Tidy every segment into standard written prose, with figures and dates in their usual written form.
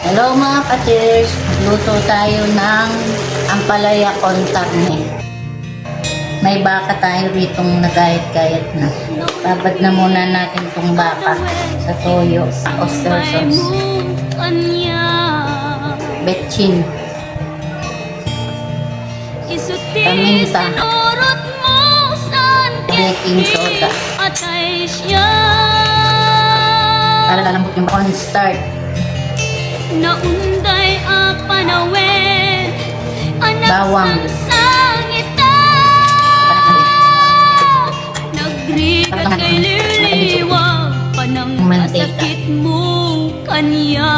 Hello mga ka-cheers, luto tayo ng ampalaya con carne. May baka tayo ritong nagayat-gayat na. Babad na muna natin tong baka sa toyo, oyster sauce, betchin, paminta, baking soda, para lalambot yung cornstarch, naunday a panawin bawang, nagrigat kay liliwag panang masakit mo kanya.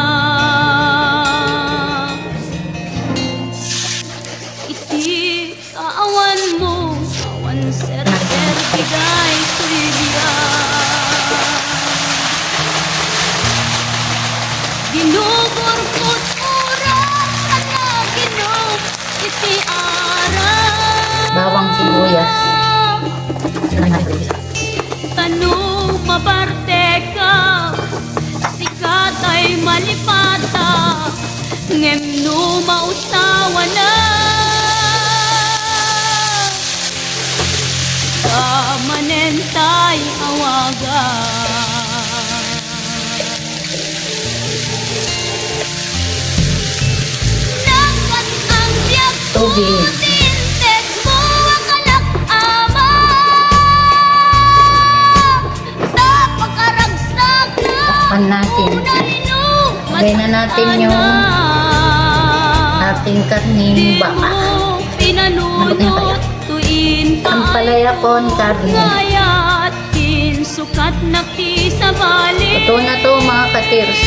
Iti kaawan mo awan ser bigay trivia. Ginugor ko't oras ana ginog iti aram. bawang sibuyas. Tanong maparte ka, sikat ay malipata, ngem no mausawa na. Kamanentay awaga. Nakat ang biyak Tubig. tinted mo ang anak ama. Napakaragsak na Takpan natin. Lagay na natin yung ating karning baka. Pinanunot tuin Ampalaya con carne. Kayatin sukat na kisabali. Ito na to mga ka-cheers.